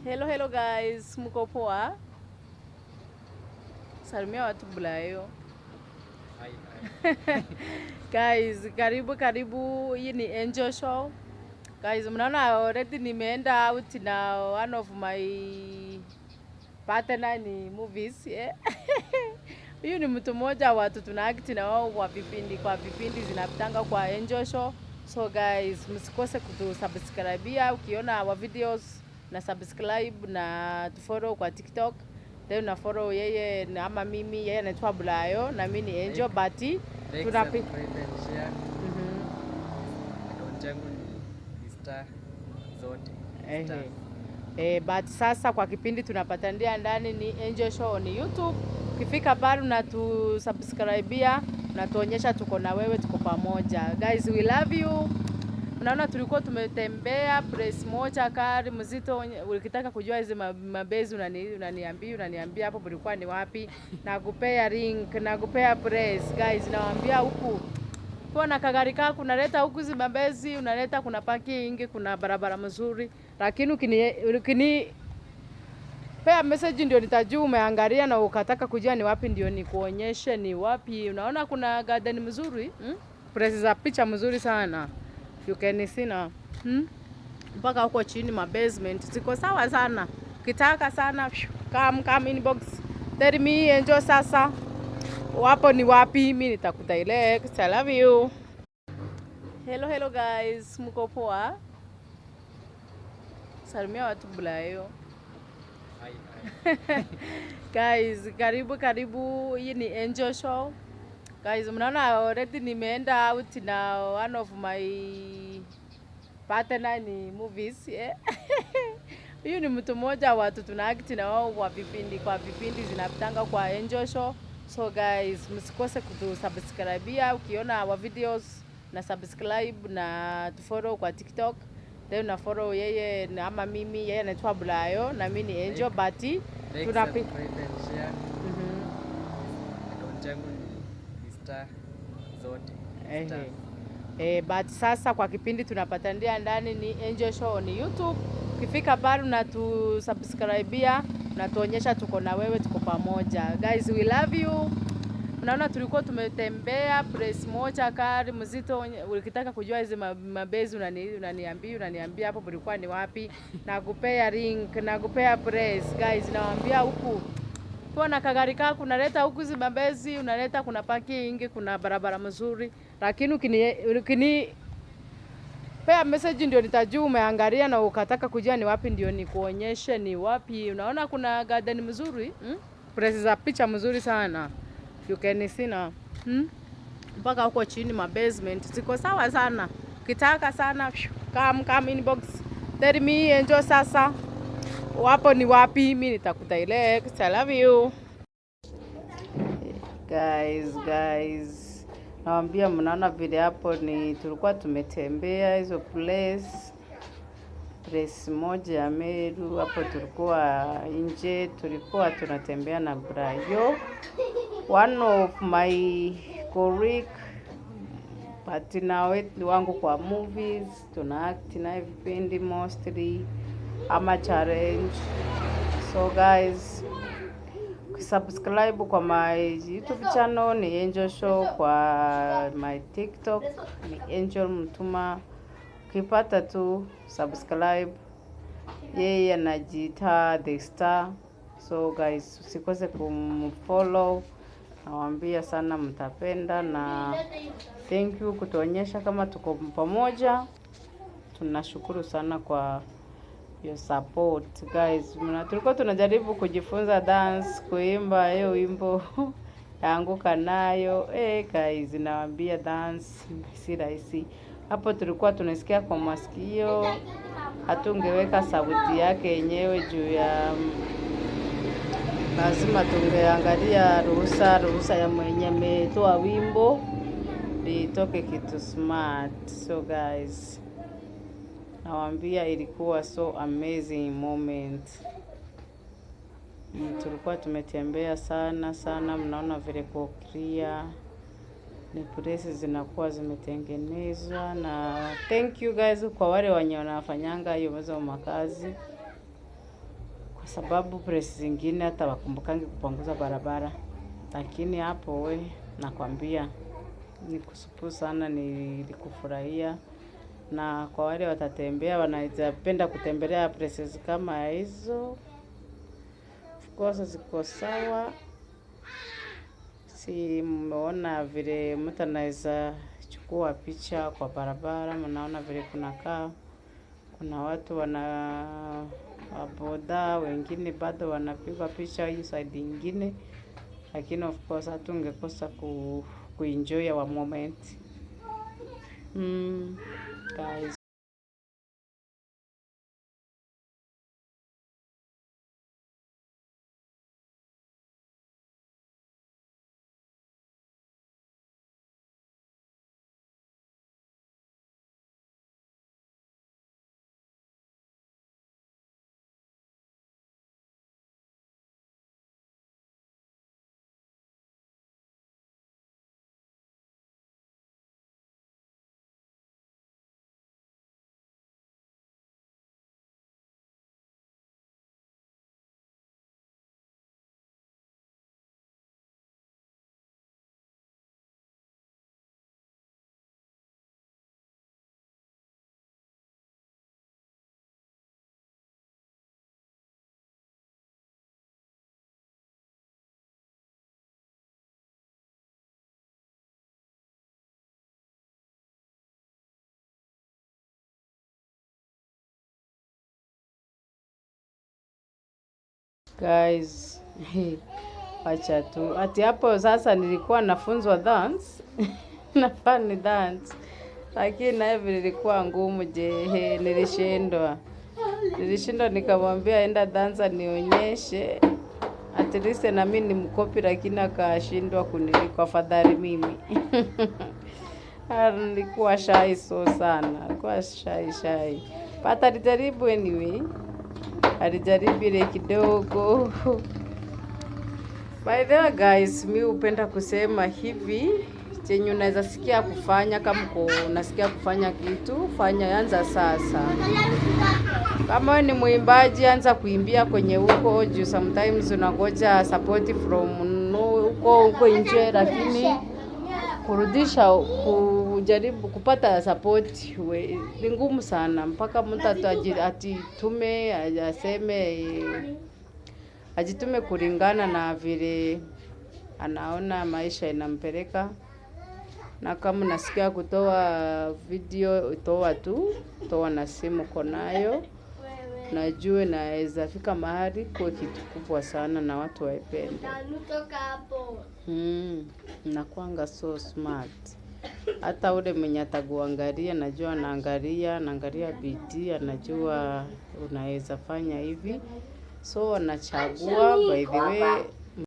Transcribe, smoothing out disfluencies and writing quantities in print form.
Hello guys, mko poa? Salimia watu Bulayo. Guys, karibu, hii ni Angel Show. Guys, mnaona already nimeenda out na one of my partner ni movies. Huyu ni mtu mmoja watu tuna act na wao kwa vipindi zinapitanga kwa Angel Show. So guys, msikose kutusubscribia, ukiona our videos na subscribe na tufollow kwa TikTok. Then na follow yeye na ama mimi, yeye anaitwa Bulayo na mimi ni Angel Bati. Tunapi account yangu ni star zote. But sasa kwa kipindi tunapatania ndani ni Angel Show ni YouTube. Ukifika pale na tusubscribia na tuonyesha tuko na wewe, tuko pamoja. Guys, we love you. Unaona tulikuwa tumetembea place moja kari mzito, ukitaka kujua hizo mabezi unaniambia hapo bulikuwa ni wapi, nakupea link, nakupea press. Guys, nawaambia huku kwa na kagari kako unaleta huku hizo mabezi, unaleta kuna parking, kuna barabara mzuri, lakini ukini pea message ndio nitajua umeangalia na ukataka kujua ni wapi ndio nikuonyeshe ni wapi. Unaona kuna garden mzuri, press za picha mzuri sana. You can see na mpaka huko chini ma basement ziko sawa sana. Ukitaka sana come inbox, tell me Angel sasa wapo ni wapi, mimi nitakudirect. I love you. Hello guys, mko poa? Salimia watu Bulayo. Guys, karibu, hii ni Angel Show. Guys, mnaona already nimeenda out na one of my partner ni movies. Huyu ni mtu mmoja watu tuna act na wao kwa vipindi zinapitanga kwa Angel Show. So guys, msikose kutusubscribia, ukiona our videos na subscribe na tufollow kwa TikTok. Then na follow yeye na ama mimi, yeye anaitwa Bulayo na mimi ni Angel Bati. Tunapi account yangu ni star zote. But sasa kwa kipindi tunapatania ndani ni Angel Show ni YouTube. Ukifika pale na tusubscribia na tuonyesha tuko na wewe, tuko pamoja. Guys, we love you. Unaona tulikuwa tumetembea place moja kari mzito, ukitaka kujua hizo mabezi unaniambia hapo bulikuwa ni wapi, nakupea link, nakupea press. Guys, nawaambia huku kwa na kagari kako unaleta huku hizo mabezi, unaleta kuna parking, kuna barabara mzuri, lakini ukini pea message ndio nitajua umeangalia na ukataka kujua ni wapi ndio nikuonyeshe ni wapi. Unaona kuna garden mzuri, press za picha mzuri sana. You can see na mpaka huko chini ma basement ziko sawa sana. Ukitaka sana come inbox, tell me Angel sasa wapo ni wapi, mimi nitakudirect. I love you. Guys, naambia mnaona vile hapo ni tulikuwa tumetembea hizo place moja ya Meru. Hapo tulikuwa nje, tulikuwa tunatembea na Brayo, one of my colleague partner wangu kwa movies, tuna act na vipindi mostly ama challenge. So guys, subscribe kwa my YouTube channel ni Angel Show, kwa my TikTok ni Angel Mtuma. Ukipata tu subscribe, yeye anajiita The Star. So guys, usikose kumfollow. Nawaambia sana mtapenda na thank you kutuonyesha kama tuko pamoja. Tunashukuru sana kwa your support. Guys, tulikuwa tunajaribu kujifunza dance, kuimba hiyo wimbo yaanguka nayo. Guys, nawaambia dance si rahisi. Hapo tulikuwa tunasikia kwa masikio, hatungeweka sauti yake yenyewe juu ya lazima tungeangalia ruhusa ya mwenye ametoa wimbo litoke kitu smart. So guys, nawaambia ilikuwa so amazing moment. Tulikuwa tumetembea sana, mnaona vile kwa clear ni places zinakuwa zimetengenezwa. Na thank you guys kwa wale wenye wanafanyanga hiyo makazi. kwa sababu place zingine hata wakumbukangi kupunguza barabara, lakini hapo we nakwambia ni kusupu sana, nilikufurahia. Na kwa wale watatembea wanaweza penda kutembelea places kama hizo, of course ziko sawa. Si mmeona vile mtu anaweza chukua picha kwa barabara, mnaona vile kunakaa. Kuna watu wana boda, wengine bado wanapigwa picha hii side nyingine, lakini of course hatungekosa kuenjoy our moment. Guys, guys, wacha tu. Ati hapo sasa nilikuwa nafunzwa dance. Nafaa ni dance. Lakini naye vile ilikuwa ngumu je, nilishindwa. Nikamwambia enda danza nionyeshe. At least na mimi ni mkopi, lakini akashindwa kuniliko, afadhali mimi. Nilikuwa shy so sana. Nilikuwa shy. But alijaribu anyway. Alijaribu ile kidogo. By the way guys, mimi hupenda kusema hivi, chenye unaweza sikia kufanya, kama unasikia kufanya kitu, fanya, anza sasa. Kama wewe ni mwimbaji, anza kuimbia kwenye huko juu, sometimes unangoja support from huko nje, lakini kurudisha, kujaribu kupata support ni ngumu sana, mpaka mtu atitume ajitume kulingana na vile anaona maisha inampeleka. Na kama unasikia kutoa video, toa na simu konayo, najue naweza fika mahali kwa kitu kubwa sana na watu waipende. Nakuanga so smart. Hata ule mwenye atakuangalia, najua anaangalia bidii, anajua unaweza fanya hivi. So anachagua. By the way,